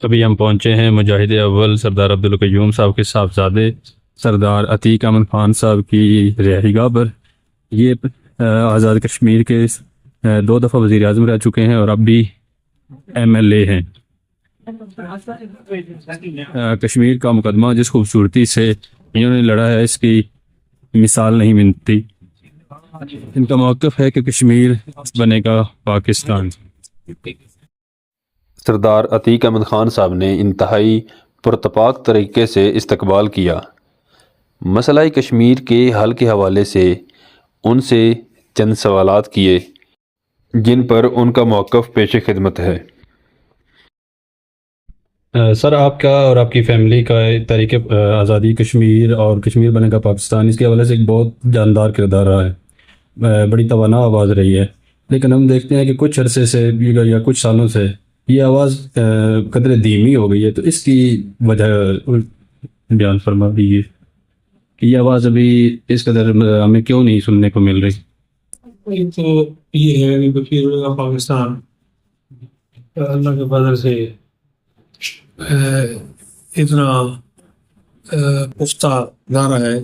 ابھی ہم پہنچے ہیں مجاہد اول سردار عبدالقیوم صاحب کے صاحبزادے سردار عتیق احمد خان صاحب کی رہائش گاہ پر۔ یہ آزاد کشمیر کے 2 دفعہ وزیر اعظم رہ چکے ہیں اور اب بھی MLA ہیں۔ کشمیر کا مقدمہ جس خوبصورتی سے انہوں نے لڑا ہے اس کی مثال نہیں ملتی۔ ان کا موقف ہے کہ کشمیر بنے گا پاکستان۔ سردار عتیق احمد خان صاحب نے انتہائی پرتپاک طریقے سے استقبال کیا۔ مسئلہ کشمیر کے حل کے حوالے سے ان سے چند سوالات کیے جن پر ان کا موقف پیش خدمت ہے۔ سر، آپ کا اور آپ کی فیملی کا تحریک آزادی کشمیر اور کشمیر بنے گا پاکستان، اس کے حوالے سے ایک بہت جاندار کردار رہا ہے، بڑی توانا آواز رہی ہے، لیکن ہم دیکھتے ہیں کہ کچھ عرصے سے یا کچھ سالوں سے یہ آواز قدرے دھیمی ہو گئی ہے، تو اس کی وجہ بیان فرما دیجیے کہ یہ آواز ابھی اس قدر ہمیں کیوں نہیں سننے کو مل رہی؟ تو یہ ہے کہ کشمیر بنے گا پاکستان اللہ کے فضل سے اتنا پختہ نعرہ ہے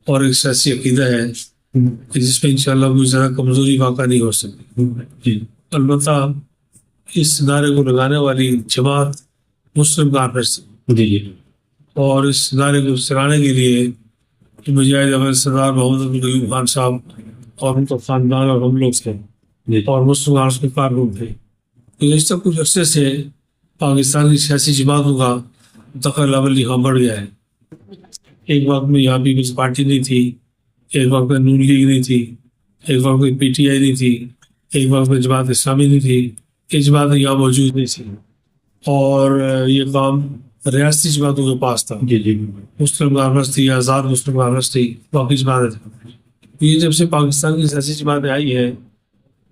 اور ایک سیاسی عقیدہ ہے جس میں انشاءاللہ کوئی ذرا کمزوری واقع نہیں ہو سکتی۔ البتہ اس نعرے کو لگانے والی جماعت مسلم کانفرنس اور اس نعرے کو چلانے کے لیے مجاہد اول سردار محمد عبدالقیوم خان صاحب اور ان کا خاندان اور ہم لوگ تھے اور مسلم کانفرنس کے کارکن تھے۔ گزشتہ کچھ عرصے سے پاکستان کی سیاسی جماعتوں کا دخل اول یہاں بڑھ گیا ہے۔ ایک وقت میں یہاں پیپلز پارٹی نہیں تھی، ایک وقت میں نون لیگ نہیں تھی، ایک وقت میں PTI نہیں تھی، ایک وقت میں جماعت اسلامی نہیں تھی، یہ جماعتیں یہاں موجود نہیں تھیں اور یہ کام ریاستی جماعتوں کے پاس تھا۔ مسلم کانفرنس تھی، آزاد مسلم کانفرنس تھی، باقی جماعتیں تھیں۔ یہ جب سے پاکستان کی سیاسی جماعتیں آئی ہیں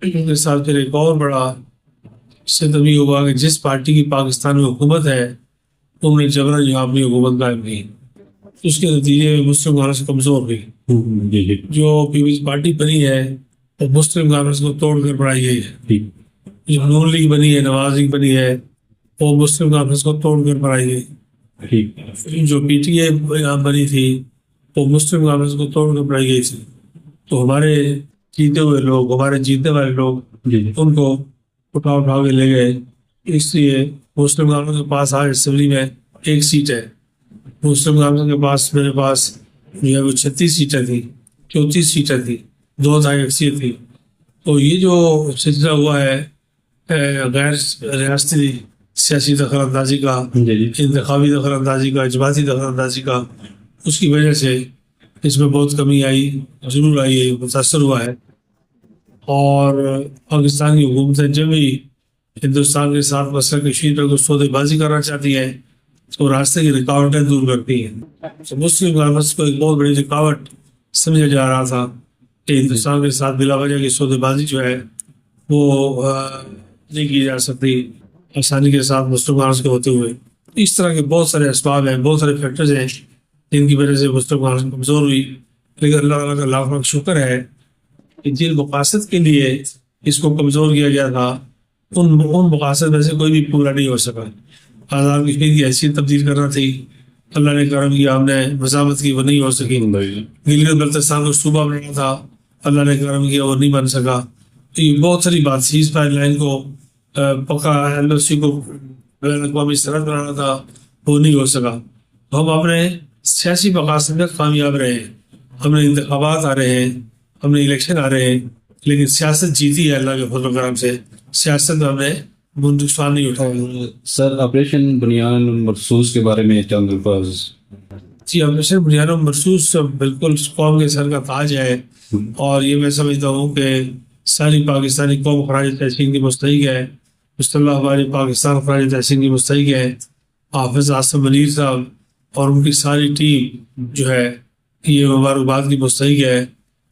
ان کے ساتھ پھر ایک اور بڑا ستم یہ ہوا کہ جس پارٹی کی پاکستان میں حکومت ہے انہوں نے جبراً یہاں اپنی حکومت قائم کی۔ اس کے نتیجے میں مسلم کانفرنس کمزور ہوئی۔ جو پیپلز پارٹی بنی ہے وہ مسلم کانفرنس کو توڑ کر بنائی گئی ہے۔ جو نون لیگ بنی ہے، نواز لیگ بنی ہے، وہ مسلم کانفرنس کو توڑ کر بنائی گئی۔ جو PTI یہاں بنی تھی وہ مسلم کانفرنس کو توڑ کر بنائی گئی تھی۔ تو ہمارے جیتے ہوئے لوگ، ہمارے جیتنے والے لوگ ان کو اٹھا کے لے گئے۔ اس لیے مسلم کانفرنس کے پاس آج اسمبلی میں 1 سیٹ ہے۔ مسلم کانفرنس کے پاس میرے پاس جو ہے وہ 36 سیٹیں تھیں، 34 سیٹیں تھیں، 2 تھا اکثریت تھی۔ تو یہ جو سلسلہ ہوا ہے غیر ریاستی سیاسی دخل اندازی کا، انتخابی دخل اندازی کا، جماعتی دخل اندازی کا، اس کی وجہ سے اس میں بہت کمی آئی، ضرور آئی ہے، متاثر ہوا ہے۔ اور پاکستان کی حکومتیں جب بھی ہندوستان کے ساتھ مسئلہ کشمیر پر کچھ سودے بازی کرنا چاہتی ہیں تو راستے کی رکاوٹیں دور کرتی ہیں۔ تو مسلم کانفرنس کو ایک بہت بڑی رکاوٹ سمجھا جا رہا تھا کہ ہندوستان کے ساتھ بلا وجہ کی سودے بازی جو ہے وہ نہیں کی جا سکتی آسانی کے ساتھ مسلم کانفرنس کے ہوتے ہوئے۔ اس طرح کے بہت سارے اسباب ہیں، بہت سارے فیکٹرز ہیں جن کی وجہ سے مسلم کانفرنس کمزور ہوئی۔ لیکن اللہ تعالیٰ کا لاکھ لاکھ شکر ہے کہ جن مقاصد کے لیے اس کو کمزور کیا گیا تھا ان مقاصد میں سے کوئی بھی پورا نہیں ہو سکا۔ آزاد کشمیر کی حیثیت تبدیل کرنا تھی، اللہ نے کرم کیا، ہم نے مزاحمت کی، وہ نہیں ہو سکی۔ گلگت بلتستان کو صوبہ بنانا تھا، اللہ نے کرم کیا، وہ نہیں بن سکا۔ تو یہ بہت ساری بات، سیز فائر لائن کو پکا LOC کو بین الاقوامی سرحد بنانا تھا، وہ نہیں ہو سکا۔ تو ہم اپنے سیاسی مقاصد میں کامیاب رہے ہیں، ہم نے انتخابات آ رہے ہیں، ہم نے الیکشن آ رہے ہیں، لیکن سیاست جیتی ہے اللہ کے فضل و کرم سے۔ سیاست میں ہم نے نقصان نہیں اٹھایا۔ سر، آپریشن بنیان مرصوص کے بارے میں چند الفاظ۔ جی، آپریشن بنیان مرصوص بالکل قوم کے سر کا تاج ہے، اور یہ میں سمجھتا ہوں کہ ساری پاکستانی قوم خراج تحسین کی مستحق ہے۔ مسلح ہماری پاکستان خراج تحسین کی مستحق ہے۔ حافظ عاصم منیر صاحب اور ان کی ساری ٹیم جو ہے یہ مبارکباد کی مستحق ہے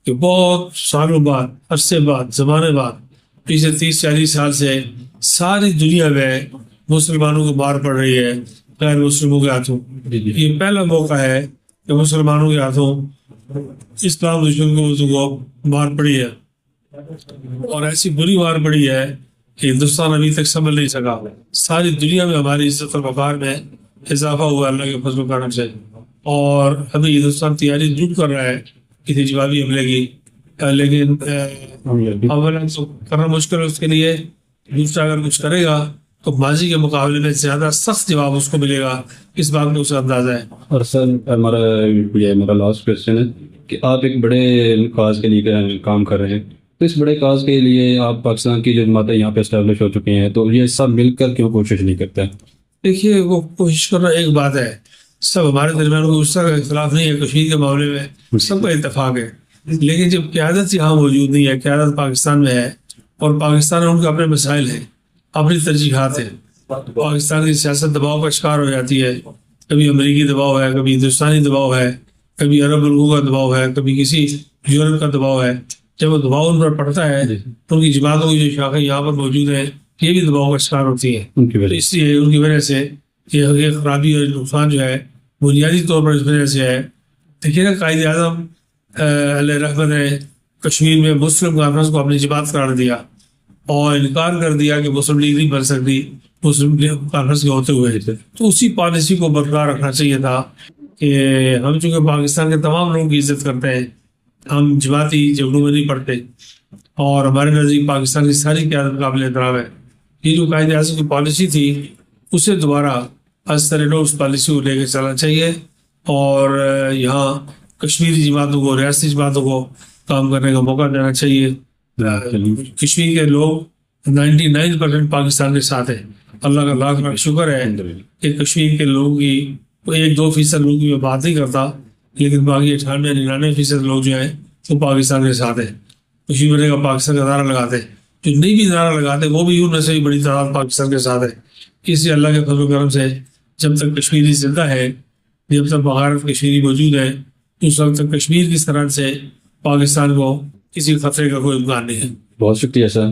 کہ بہت سالوں بعد، عرصے بعد، زمانے بعد، پچھلے 30-40 سال سے ساری دنیا میں مسلمانوں کو مار پڑ رہی ہے غیر مسلموں کے ہاتھوں۔ یہ پہلا موقع ہے کہ مسلمانوں کے ہاتھوں اسلام دشمن کو مار پڑی ہے، اور ایسی بری مار پڑی ہے کہ ہندوستان ابھی تک سنبھل نہیں سکا. ساری دنیا میں ہماری عزت اور وقار میں اضافہ ہوا اللہ کے فضل و کرم سے. اور ابھی ہندوستان تیاری ضرور کر رہا ہے کسی جوابی حملے کی، لیکن اولا تو کرنا مشکل ہے اس کے لیے. دوسرا اگر کچھ کرے گا تو ماضی کے مقابلے میں زیادہ سخت جواب اس کو ملے گا، اس بات کا اسے اندازہ ہے. اور سر میرا لاسٹ کوشچن ہے کہ آپ ایک بڑے کاز کے لیے کام کر رہے ہیں، تو اس بڑے کاز کے لیے آپ پاکستان کی جو جماعتیں یہاں پہ اسٹیبلش ہو چکی ہیں، تو یہ سب مل کر کیوں کوشش نہیں کرتے؟ دیکھیے وہ کوشش کرنا ایک بات ہے، سب ہمارے درمیان کوئی اس طرح کا اختلاف نہیں ہے. کشمیر کے معاملے میں سب کا اتفاق ہے، لیکن جب قیادت یہاں موجود نہیں ہے، قیادت پاکستان میں ہے اور پاکستان میں ان کے اپنے مسائل ہیں، اپنی ترجیحات ہیں. پاکستان کی سیاست دباؤ کا شکار ہو جاتی ہے، کبھی امریکی دباؤ ہے، کبھی ہندوستانی دباؤ ہے، کبھی عرب ملکوں کا دباؤ ہے، کبھی کسی یورپ کا دباؤ ہے. جب وہ دباؤ ان پر پڑتا ہے تو ان کی جماعتوں کی جو شاخیں یہاں پر موجود ہیں یہ بھی دباؤ کا شکار ہوتی ہیں. تو اس لیے ان کی وجہ سے یہ خرابی اور نقصان جو ہے بنیادی طور پر اس وجہ سے ہے. دیکھیے نا، قائد اعظم علیہ رحمت نے کشمیر میں مسلم کانفرنس کو اپنی جماعت قرار دیا اور انکار کر دیا کہ مسلم لیگ نہیں بن سکتی مسلم کانفرنس کے ہوتے ہوئے. تو اسی پالیسی کو برقرار رکھنا چاہیے تھا کہ ہم چونکہ پاکستان کے تمام لوگوں کی عزت کرتے ہیں، ہم جماعتی جھگڑوں میں نہیں پڑتے اور ہمارے نزدیک پاکستان کی ساری قیادت قابل احترام ہے. یہ جو قائد اعظم کی پالیسی تھی اسے دوبارہ از طرح اس پالیسی کو لے کے چلنا چاہیے اور یہاں کشمیری جماعتوں کو، ریاستی جماعتوں کو کام کرنے کا موقع دینا چاہیے. کشمیر کے لوگ 99% پاکستان کے ساتھ ہیں. اللہ کا لاکھ لاکھ شکر ہے کہ کشمیر کے لوگوں کی 1-2% لوگوں کی میں بات نہیں کرتا، لیکن باقی 98-99% لوگ جو ہیں وہ پاکستان کے ساتھ ہیں. کشمیر بنے کا پاکستان کا نعرہ لگاتے، جو نہیں بھی نعرہ لگاتے وہ بھی ان میں سے بھی بڑی تعداد پاکستان کے ساتھ ہے. اس لیے اللہ کے فضل و کرم سے جب تک کشمیری زندہ ہے، جب تک بغارت کشمیری موجود ہے، اس وقت تک کشمیر کی طرح سے پاکستان کو کسی خطرے کا کوئی امکان نہیں ہے. بہت شکریہ سر.